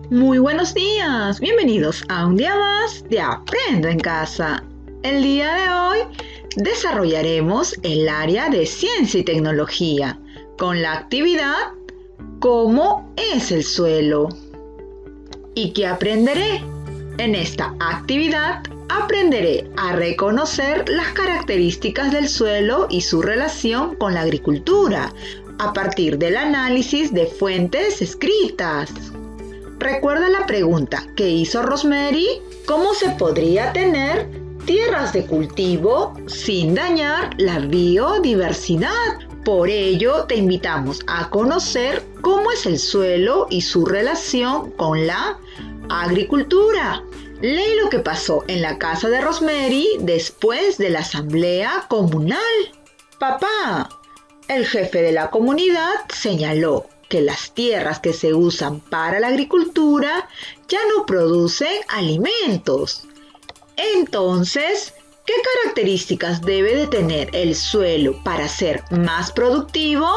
Muy buenos días, bienvenidos a un día más de Aprendo en Casa. El día de hoy desarrollaremos el área de ciencia y tecnología con la actividad ¿Cómo es el suelo? ¿Y qué aprenderé? En esta actividad aprenderé a reconocer las características del suelo y su relación con la agricultura a partir del análisis de fuentes escritas. ¿Recuerda la pregunta que hizo Rosemary? ¿Cómo se podría tener tierras de cultivo sin dañar la biodiversidad? Por ello, te invitamos a conocer cómo es el suelo y su relación con la agricultura. Lee lo que pasó en la casa de Rosemary después de la asamblea comunal. Papá, el jefe de la comunidad señaló que las tierras que se usan para la agricultura ya no producen alimentos. Entonces, ¿qué características debe de tener el suelo para ser más productivo?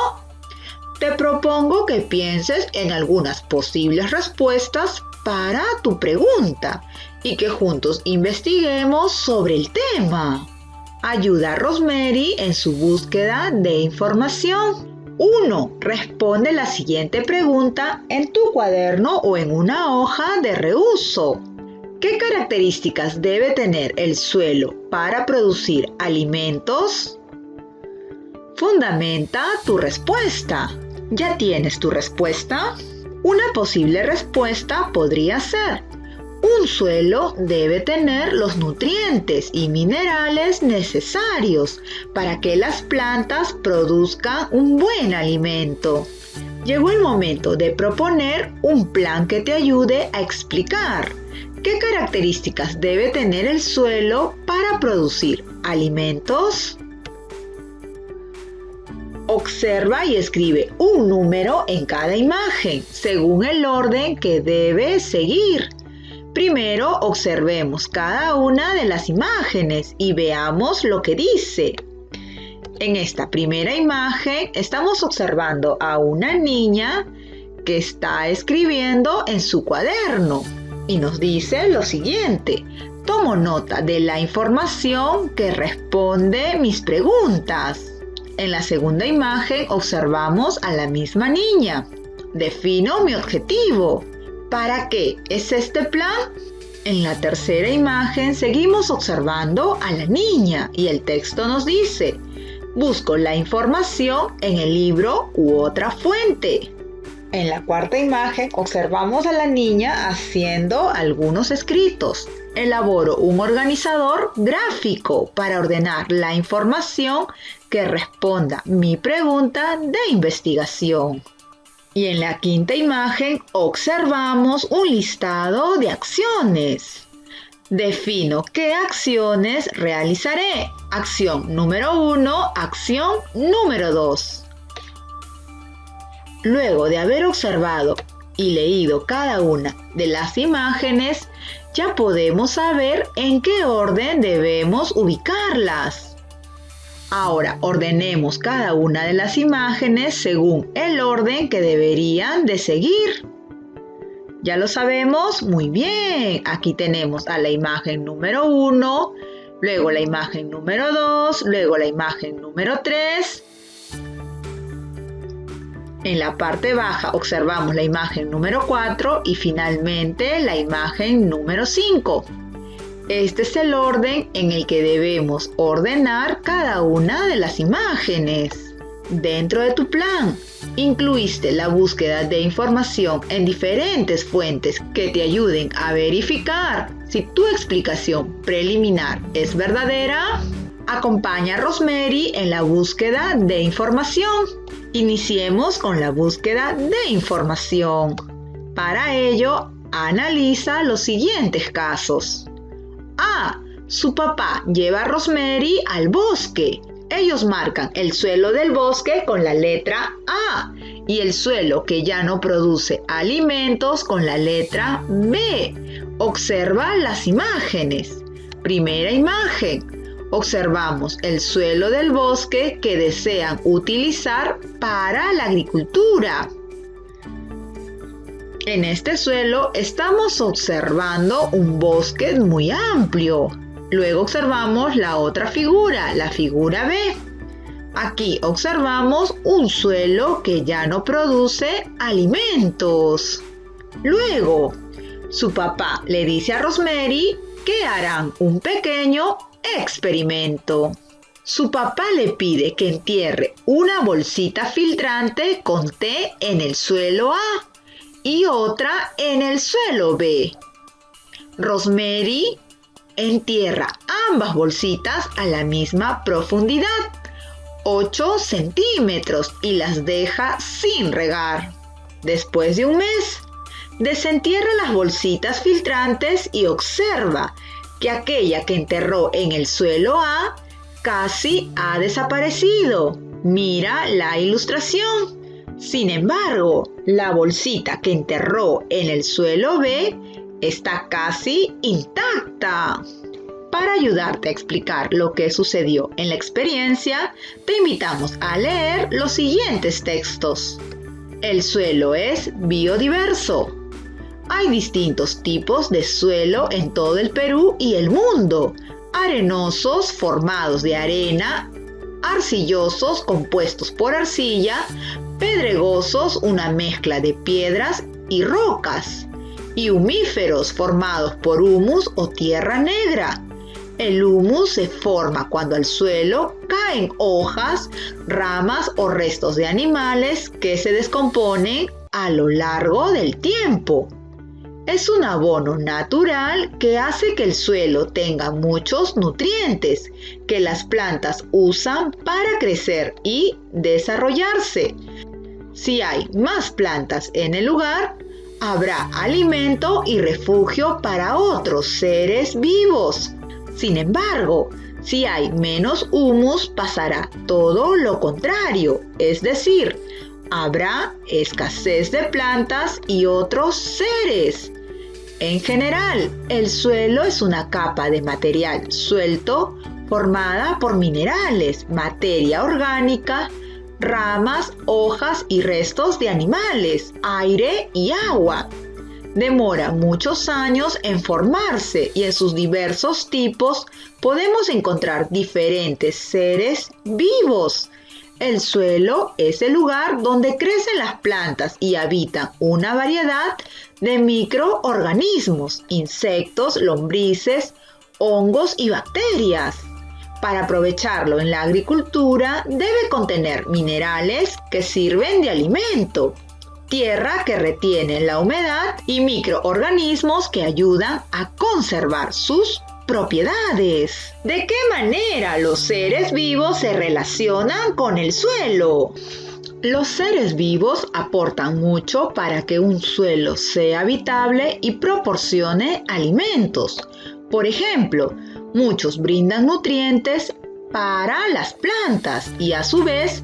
Te propongo que pienses en algunas posibles respuestas para tu pregunta y que juntos investiguemos sobre el tema. Ayuda a Rosemary en su búsqueda de información. 1. Responde la siguiente pregunta en tu cuaderno o en una hoja de reuso. ¿Qué características debe tener el suelo para producir alimentos? Fundamenta tu respuesta. ¿Ya tienes tu respuesta? Una posible respuesta podría ser: un suelo debe tener los nutrientes y minerales necesarios para que las plantas produzcan un buen alimento. Llegó el momento de proponer un plan que te ayude a explicar qué características debe tener el suelo para producir alimentos. Observa y escribe un número en cada imagen según el orden que debe seguir. Primero observemos cada una de las imágenes y veamos lo que dice. En esta primera imagen estamos observando a una niña que está escribiendo en su cuaderno y nos dice lo siguiente: tomo nota de la información que responde mis preguntas. En la segunda imagen observamos a la misma niña. Defino mi objetivo. ¿Para qué es este plan? En la tercera imagen seguimos observando a la niña y el texto nos dice: busco la información en el libro u otra fuente. En la cuarta imagen observamos a la niña haciendo algunos escritos. Elaboro un organizador gráfico para ordenar la información que responda mi pregunta de investigación. Y en la quinta imagen observamos un listado de acciones. Defino qué acciones realizaré. Acción número 1, acción número 2. Luego de haber observado y leído cada una de las imágenes, ya podemos saber en qué orden debemos ubicarlas. Ahora ordenemos cada una de las imágenes según el orden que deberían de seguir. ¿Ya lo sabemos? Muy bien. Aquí tenemos a la imagen número 1, luego la imagen número 2, luego la imagen número 3. En la parte baja observamos la imagen número 4 y finalmente la imagen número 5. Este es el orden en el que debemos ordenar cada una de las imágenes. Dentro de tu plan, incluiste la búsqueda de información en diferentes fuentes que te ayuden a verificar si tu explicación preliminar es verdadera. Acompaña a Rosemary en la búsqueda de información. Iniciemos con la búsqueda de información. Para ello, analiza los siguientes casos. A. Su papá lleva a Rosemary al bosque. Ellos marcan el suelo del bosque con la letra A y el suelo que ya no produce alimentos con la letra B. Observa las imágenes. Primera imagen. Observamos el suelo del bosque que desean utilizar para la agricultura. En este suelo estamos observando un bosque muy amplio. Luego observamos la otra figura, la figura B. Aquí observamos un suelo que ya no produce alimentos. Luego, su papá le dice a Rosemary que harán un pequeño experimento. Su papá le pide que entierre una bolsita filtrante con té en el suelo A y otra en el suelo B. Rosemary entierra ambas bolsitas a la misma profundidad, 8 centímetros, y las deja sin regar. Después de un mes, desentierra las bolsitas filtrantes y observa que aquella que enterró en el suelo A casi ha desaparecido. Mira la ilustración. Sin embargo, la bolsita que enterró en el suelo B está casi intacta. Para ayudarte a explicar lo que sucedió en la experiencia, te invitamos a leer los siguientes textos. El suelo es biodiverso. Hay distintos tipos de suelo en todo el Perú y el mundo. Arenosos formados de arena, arcillosos compuestos por arcilla, pedregosos una mezcla de piedras y rocas, y humíferos formados por humus o tierra negra. El humus se forma cuando al suelo caen hojas, ramas o restos de animales que se descomponen a lo largo del tiempo. Es un abono natural que hace que el suelo tenga muchos nutrientes que las plantas usan para crecer y desarrollarse. Si hay más plantas en el lugar, habrá alimento y refugio para otros seres vivos. Sin embargo, si hay menos humus, pasará todo lo contrario, es decir, habrá escasez de plantas y otros seres. En general, el suelo es una capa de material suelto formada por minerales, materia orgánica, ramas, hojas y restos de animales, aire y agua. Demora muchos años en formarse y en sus diversos tipos podemos encontrar diferentes seres vivos. El suelo es el lugar donde crecen las plantas y habitan una variedad de microorganismos, insectos, lombrices, hongos y bacterias. Para aprovecharlo en la agricultura debe contener minerales que sirven de alimento, tierra que retiene la humedad y microorganismos que ayudan a conservar sus propiedades. ¿De qué manera los seres vivos se relacionan con el suelo? Los seres vivos aportan mucho para que un suelo sea habitable y proporcione alimentos. Por ejemplo, muchos brindan nutrientes para las plantas y a su vez,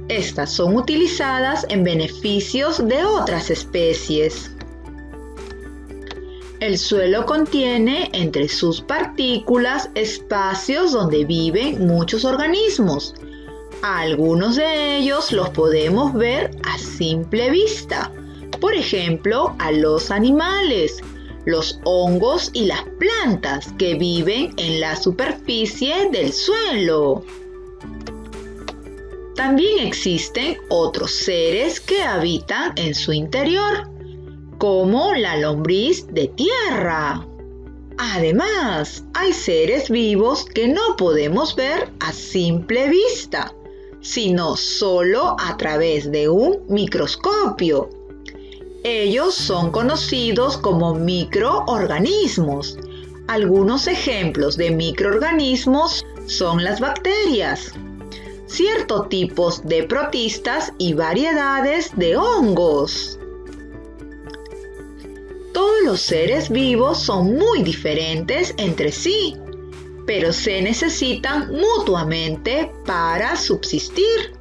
estas son utilizadas en beneficios de otras especies. El suelo contiene entre sus partículas espacios donde viven muchos organismos. Algunos de ellos los podemos ver a simple vista. Por ejemplo, a los animales, los hongos y las plantas que viven en la superficie del suelo. También existen otros seres que habitan en su interior, como la lombriz de tierra. Además, hay seres vivos que no podemos ver a simple vista, sino solo a través de un microscopio. Ellos son conocidos como microorganismos. Algunos ejemplos de microorganismos son las bacterias, ciertos tipos de protistas y variedades de hongos. Todos los seres vivos son muy diferentes entre sí, pero se necesitan mutuamente para subsistir.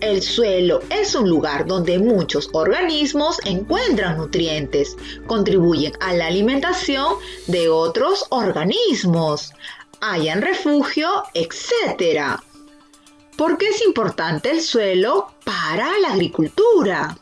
El suelo es un lugar donde muchos organismos encuentran nutrientes, contribuyen a la alimentación de otros organismos, hallan refugio, etc. ¿Por qué es importante el suelo para la agricultura?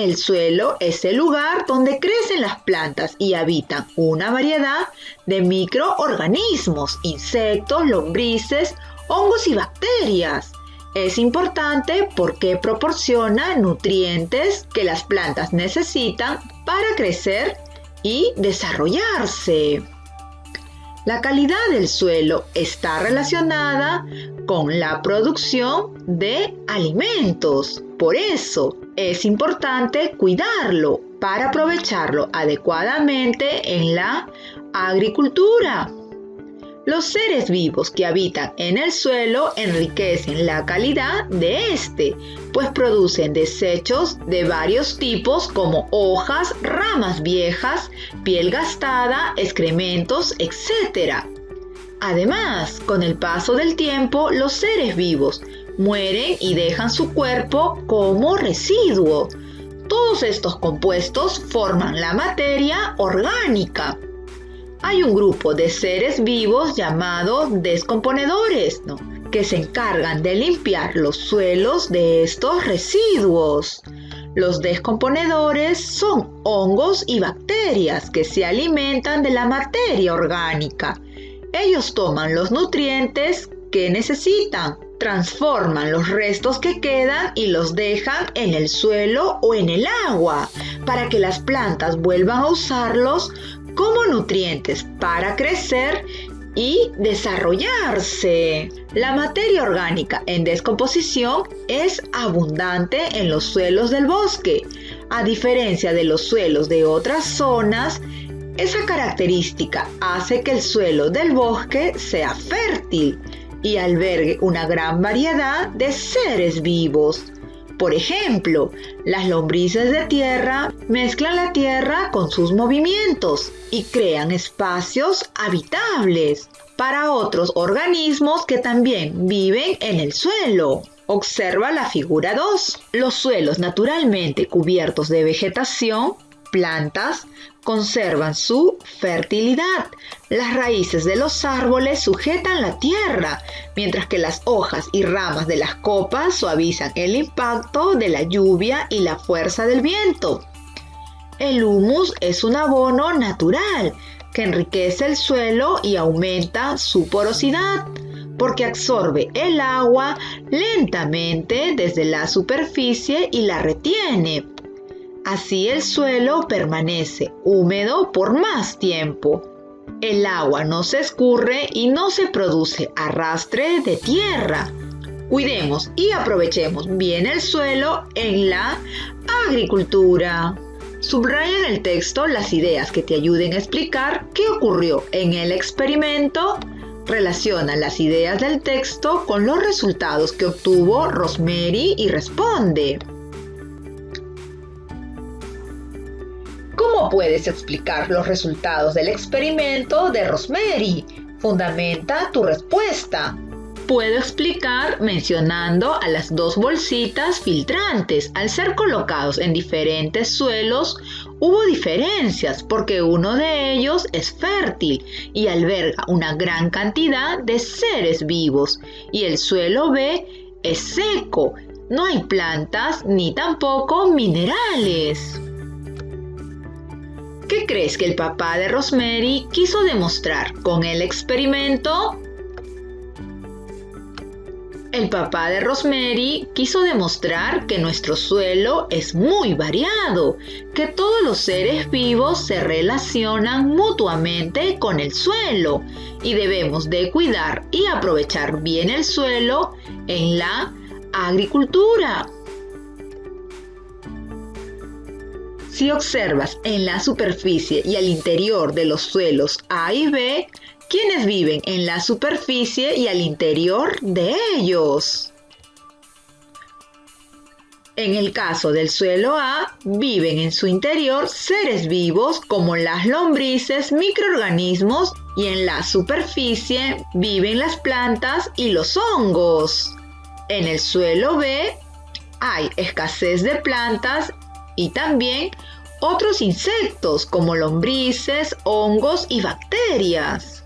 El suelo es el lugar donde crecen las plantas y habitan una variedad de microorganismos, insectos, lombrices, hongos y bacterias. Es importante porque proporciona nutrientes que las plantas necesitan para crecer y desarrollarse. La calidad del suelo está relacionada con la producción de alimentos. Por eso es importante cuidarlo para aprovecharlo adecuadamente en la agricultura. Los seres vivos que habitan en el suelo enriquecen la calidad de este, pues producen desechos de varios tipos como hojas, ramas viejas, piel gastada, excrementos, etc. Además, con el paso del tiempo, los seres vivos mueren y dejan su cuerpo como residuo. Todos estos compuestos forman la materia orgánica. Hay un grupo de seres vivos llamados descomponedores, que se encargan de limpiar los suelos de estos residuos. Los descomponedores son hongos y bacterias que se alimentan de la materia orgánica. Ellos toman los nutrientes que necesitan, transforman los restos que quedan y los dejan en el suelo o en el agua para que las plantas vuelvan a usarlos como nutrientes para crecer y desarrollarse. La materia orgánica en descomposición es abundante en los suelos del bosque. A diferencia de los suelos de otras zonas, esa característica hace que el suelo del bosque sea fértil y albergue una gran variedad de seres vivos. Por ejemplo, las lombrices de tierra mezclan la tierra con sus movimientos y crean espacios habitables para otros organismos que también viven en el suelo. Observa la figura 2. Los suelos naturalmente cubiertos de vegetación, plantas, conservan su fertilidad. Las raíces de los árboles sujetan la tierra, mientras que las hojas y ramas de las copas suavizan el impacto de la lluvia y la fuerza del viento. El humus es un abono natural que enriquece el suelo y aumenta su porosidad, porque absorbe el agua lentamente desde la superficie y la retiene. Así el suelo permanece húmedo por más tiempo. El agua no se escurre y no se produce arrastre de tierra. Cuidemos y aprovechemos bien el suelo en la agricultura. Subraya en el texto las ideas que te ayuden a explicar qué ocurrió en el experimento. Relaciona las ideas del texto con los resultados que obtuvo Rosemary y responde. ¿Cómo puedes explicar los resultados del experimento de Rosemary? Fundamenta tu respuesta. Puedo explicar mencionando a las 2 bolsitas filtrantes. Al ser colocados en diferentes suelos, hubo diferencias porque uno de ellos es fértil y alberga una gran cantidad de seres vivos, y el suelo B es seco. No hay plantas ni tampoco minerales. ¿Qué crees que el papá de Rosemary quiso demostrar con el experimento? El papá de Rosemary quiso demostrar que nuestro suelo es muy variado, que todos los seres vivos se relacionan mutuamente con el suelo y debemos de cuidar y aprovechar bien el suelo en la agricultura. Si observas en la superficie y al interior de los suelos A y B, ¿quiénes viven en la superficie y al interior de ellos? En el caso del suelo A, viven en su interior seres vivos como las lombrices, microorganismos, y en la superficie viven las plantas y los hongos. En el suelo B hay escasez de plantas y también otros insectos como lombrices, hongos y bacterias.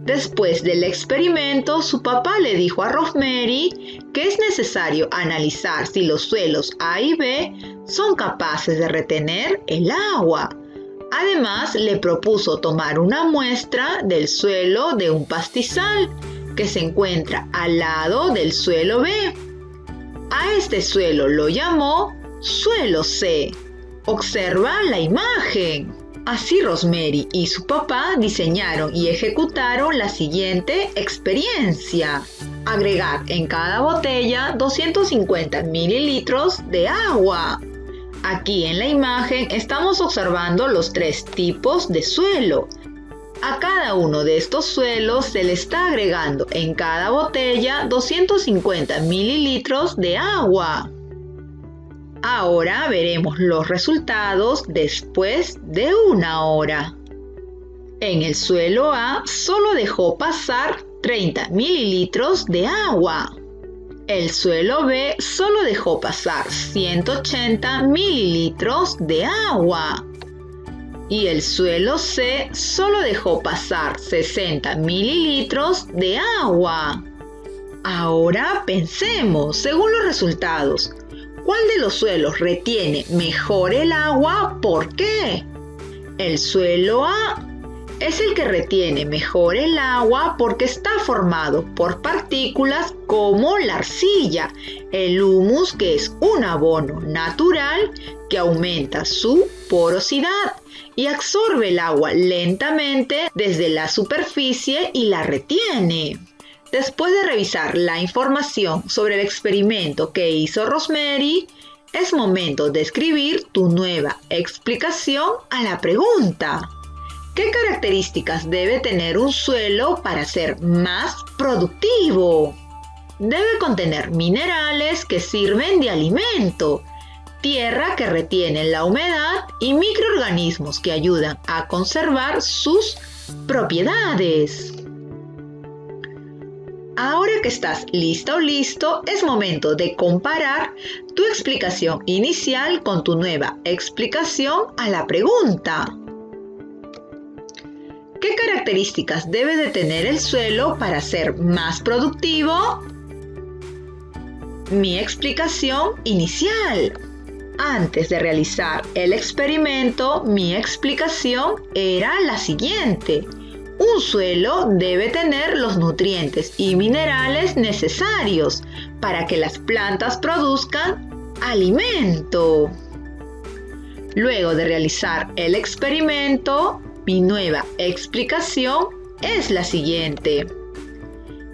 Después del experimento, su papá le dijo a Rosemary que es necesario analizar si los suelos A y B son capaces de retener el agua. Además, le propuso tomar una muestra del suelo de un pastizal que se encuentra al lado del suelo B. A este suelo lo llamó suelo C. Observa la imagen. Así Rosemary y su papá diseñaron y ejecutaron la siguiente experiencia. Agregar en cada botella 250 mililitros de agua. Aquí en la imagen estamos observando los 3 tipos de suelo. A cada uno de estos suelos se le está agregando en cada botella 250 mililitros de agua. Ahora veremos los resultados después de 1 hora. En el suelo A solo dejó pasar 30 mililitros de agua. El suelo B solo dejó pasar 180 mililitros de agua. Y el suelo C solo dejó pasar 60 mililitros de agua. Ahora pensemos, según los resultados, ¿cuál de los suelos retiene mejor el agua? ¿Por qué? El suelo A es el que retiene mejor el agua porque está formado por partículas como la arcilla, el humus, que es un abono natural que aumenta su porosidad y absorbe el agua lentamente desde la superficie y la retiene. Después de revisar la información sobre el experimento que hizo Rosemary, es momento de escribir tu nueva explicación a la pregunta. ¿Qué características debe tener un suelo para ser más productivo? Debe contener minerales que sirven de alimento, tierra que retiene la humedad y microorganismos que ayudan a conservar sus propiedades. Ahora que estás lista o listo, es momento de comparar tu explicación inicial con tu nueva explicación a la pregunta. ¿Qué características debe de tener el suelo para ser más productivo? Mi explicación inicial. Antes de realizar el experimento, mi explicación era la siguiente. Un suelo debe tener los nutrientes y minerales necesarios para que las plantas produzcan alimento. Luego de realizar el experimento, mi nueva explicación es la siguiente.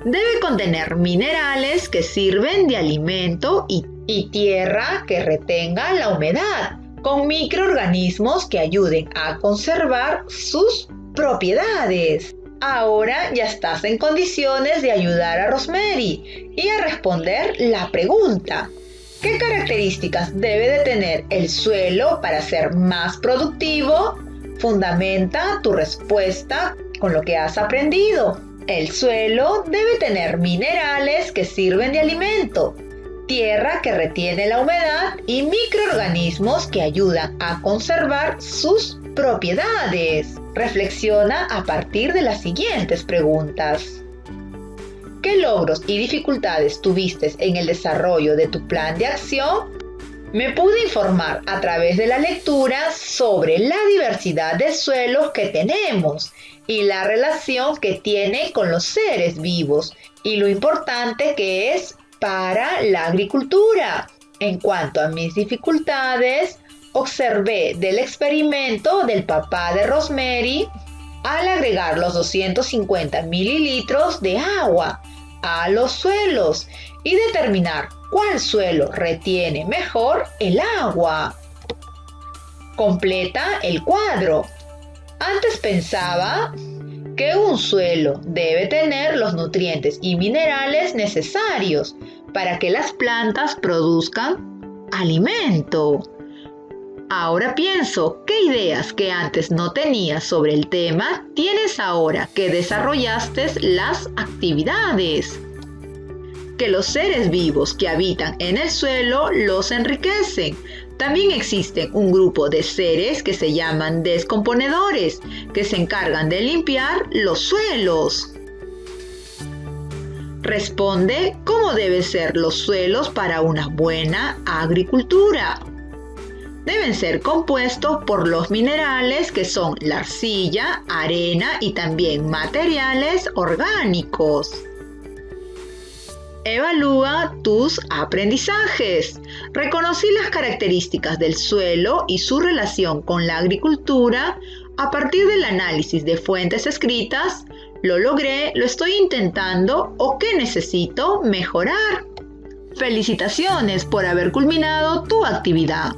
Debe contener minerales que sirven de alimento y tierra que retenga la humedad, con microorganismos que ayuden a conservar sus propiedades. Ahora ya estás en condiciones de ayudar a Rosemary y a responder la pregunta. ¿Qué características debe de tener el suelo para ser más productivo? Fundamenta tu respuesta con lo que has aprendido. El suelo debe tener minerales que sirven de alimento, tierra que retiene la humedad y microorganismos que ayudan a conservar sus propiedades. Reflexiona a partir de las siguientes preguntas. ¿Qué logros y dificultades tuviste en el desarrollo de tu plan de acción? Me pude informar a través de la lectura sobre la diversidad de suelos que tenemos y la relación que tiene con los seres vivos y lo importante que es para la agricultura. En cuanto a mis dificultades, observé del experimento del papá de Rosemary al agregar los 250 mililitros de agua a los suelos y determinar cuál suelo retiene mejor el agua. Completa el cuadro. Antes pensaba que un suelo debe tener los nutrientes y minerales necesarios para que las plantas produzcan alimento. Ahora pienso, ¿qué ideas que antes no tenías sobre el tema tienes ahora que desarrollaste las actividades? Que los seres vivos que habitan en el suelo los enriquecen. También existen un grupo de seres que se llaman descomponedores, que se encargan de limpiar los suelos. Responde cómo deben ser los suelos para una buena agricultura. Deben ser compuestos por los minerales que son la arcilla, arena y también materiales orgánicos. Evalúa tus aprendizajes. Reconocí las características del suelo y su relación con la agricultura a partir del análisis de fuentes escritas. ¿Lo logré? ¿Lo estoy intentando? ¿O qué necesito mejorar? Felicitaciones por haber culminado tu actividad.